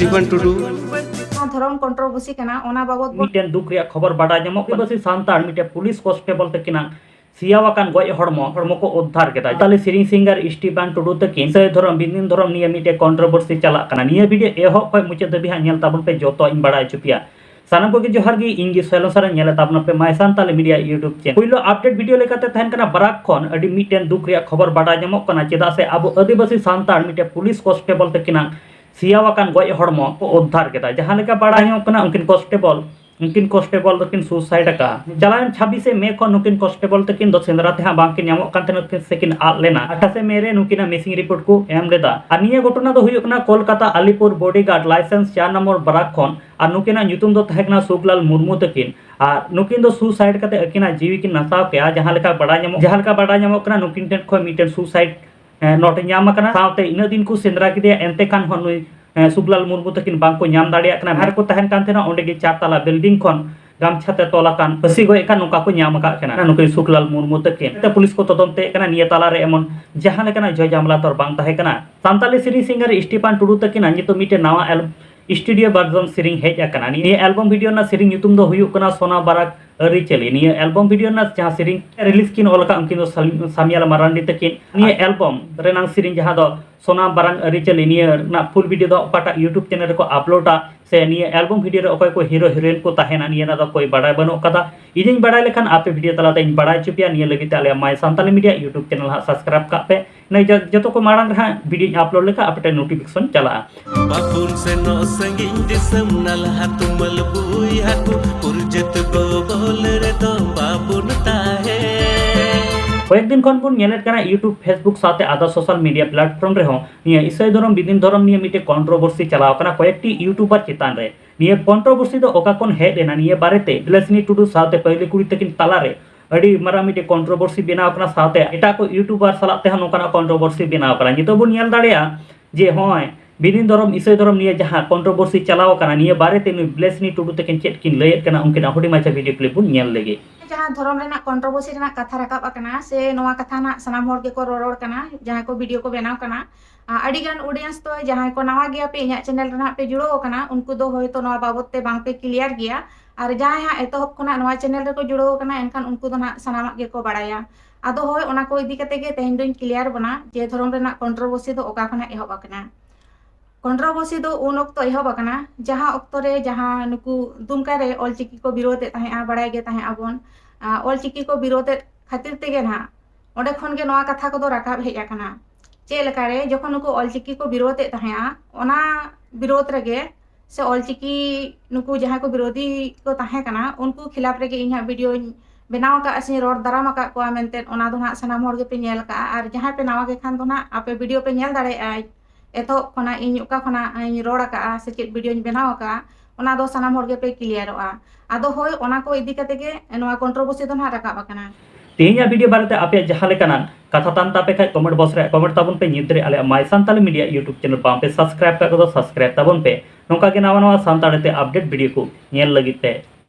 Stephen Tudu धर्म controversy कना ओना बाबत मिटेन दुख रिया खबर बाडा जमो आदिवासी सांतार मिटे पुलिस कॉन्स्टेबल तकिना सियावाकान गoj हड़मो को उद्धार केदा ताले सिरिंग सिंगर स्टीफन टुडू तकिन से धर्म बिंदिन धर्म निये मिटे कंट्रोवर्सी चला कना निये वीडियो एहब खय मुचे दबि हा नेल ताबन पे जोतो इन बाडा चुपिया सानम को जोहार गी इंगी सैलसर नेल ताबन पे my Santal media YouTube channel पहिलो अपडेट वीडियो लेकाते तहन कना बराक खन अडी मिटेन दुख रिया खबर बाडा जमो कना चेदा से अब आदिवासी सांतार मिटे पुलिस कॉन्स्टेबल तकिना सियावाकान गoj हड़मो को उद्धार केदा जहां लेका बाडा ᱧᱚᱜ कना उनकिन कॉन्स्टेबल तकिन सुसाइड का चलान 26 मई को नुकिन कॉन्स्टेबल तकिन दो सेंद्रा ते हां बांकिन ᱧᱟᱢᱚᱜ ᱠᱟᱱ ᱛᱮᱱ सेकिन आद लेना 28 मई रे नुकिना मिसिंग रिपोर्ट को एम लेदा और निया घटना दो हुयो कना Kolkata Alipur bodyguard license 4 number Barak खन और नुकिना ᱧᱩᱛᱩᱢ दो तहेकना सुखलाल मुर्मू तकिन और नुकिन दो सुसाइड कते अकिना जीवी किन नसाव के जहां लेका बड़ा ᱧᱟᱢᱚᱜ कना नुकिन टेन खो मिटेन सुसाइड नोट ᱧᱟᱢ कना सावते इन दिन को सेंद्रा किदे एंते खान हन नुई सुखलाल मुर्मू तकिन बांको ᱧᱟᱢ दाड़िया कना हर को तहन कान थेना ओंडे गे 4 ताला बिल्डिंग खन गामछाते तोलाकान पसी गय का नुका को ᱧᱟᱢ का कना नुकि सुखलाल मुर्मू तकिन ते पुलिस को तदंते कना निया ताला रे एमन जहां लेकना जय जामला तोर बांग ताहे कना सांताली सिरी सिंगर स्टीफन टुडू तकिन नितो मिटे नावा स्टूडियो वर्जन सिरिंग हेज अकना निया एल्बम वीडियो ना सिरिंग ᱧᱩᱛᱩᱢ दो हुयुक कना सोना बाराक अरी चली निया एल्बम वीडियो ना जहां सिरिंग रिलीज किन ओलका उनकिन दो सामियाला मारांडी तकिन निया एल्बम रेनांग सिरिंग जहां दो सोना बारांग अरी चली निया ना फुल वीडियो दो पाटा यूट्यूब चैनल को अपलोडा से निया एल्बम वीडियो रे ओकय को हीरो हीरोइन को ताहेना निया ना दो कोई बड़ाय बनो कदा इजिन बड़ाय लेखान आपे वीडियो तलाते इन बड़ाय चुपिया निया लगी ताले my Santali media YouTube channel हा सब्सक्राइब का पे नै जतो को मारांग रहा वीडियो अपलोड लेखा आपटे नोटिफिकेशन चला बापुन से नो संगिन दिसम नल हातुमल बुई हाकु पुरजत गो बोल रे तो बापुन ताहे कयेक दिन खन बुन नेलेट कना यूट्यूब फेसबुक साथे आदा सोशल मीडिया प्लेटफॉर्म रे हो निया इसाई धर्म बिदिन धर्म निया मिटे कंट्रोवर्सी चलाव कना कयेकटी यूट्यूबर चितान रे निया कंट्रोवर्सी दो ओका कोन हेड एना निया बारेते दिलसनी टुडू साथे पहले कुड़ी तकिन ताला रे अड़ी मारा मिटे कंट्रोवर्सी बनाव कना साथे एटा को यूट्यूबर सलाते हन ओकना कंट्रोवर्सी बनाव कना नितो बुन नेल दाड़िया जे होय बिदिन धर्म इसाई धर्म निया जहां कंट्रोवर्सी चलाव कना निया बारेते नु ब्लेसनी टुडू तकिन चेट किन लयत कना उनकिन हुडी माचा वीडियो क्लिप बुन नेल लेगे जहां धर्म रेना कंट्रोवर्सी रेना कथा रकाब कना से नोवा कथा ना सनाम होर के को रोड कना जहां को वीडियो को बनाव कना अड़ी गान ऑडियंस तो जहां को नवा गया पे इना चैनल रेना पे जुड़ो कना उनको दो होय तो नवा बाबत ते बांग पे क्लियर गया और जहां हा एतोहब कना नवा चैनल रे को जुड़ो कना एनखान उनको दो ना सनामा के को बड़ाया आदो होय ओना को इदी कते गे तेहन दोन क्लियर बना जे धर्म रेना कंट्रोवर्सी दो ओका खना एहब कना कंट्रोवर्सी दो उन ऑक्तो एहब कना जहां ऑक्तो रे जहां नुकु दुमका रे ऑलचिकी को विरोध ताहे आ बड़ाय गे ताहे आबोन ऑलचिकी को विरोध खातिर तेगे ना ओडे खन गे नवा कथा को दो राकाब हेज आकना चे लेका रे जखन नुकु ऑलचिकी को विरोध ताहे ओना विरोध रेगे से ऑलचिकी नुकु जहां को विरोधी को ताहे कना उनको खिलाफ रेगे इन्हा वीडियो बनाव का असि रोड दराम का को मेनते ओना दो ना सनाम होर गे पे नेल का और जहां पे नवा के खान दो ना आपे वीडियो पे नेल दाड़े आय एतो खना इन उका खना इन रोड का से चेत वीडियो बनाव का ओना दो सनाम होर गे पे क्लियरवा आदो होय ओना को इदी कते गे नवा कंट्रोवर्सी दो ना राकाब कना तेहिया वीडियो बारते आपे जहां लेकाना कथा तान तापे खाय कमेंट बॉक्स रे कमेंट ताबन पे निद्रे आले my Santali media YouTube channel palm पे सब्सक्राइब का को सब्सक्राइब ताबन पे नोका के नवा नवा सांताली ते अपडेट वीडियो को नेल लगी ते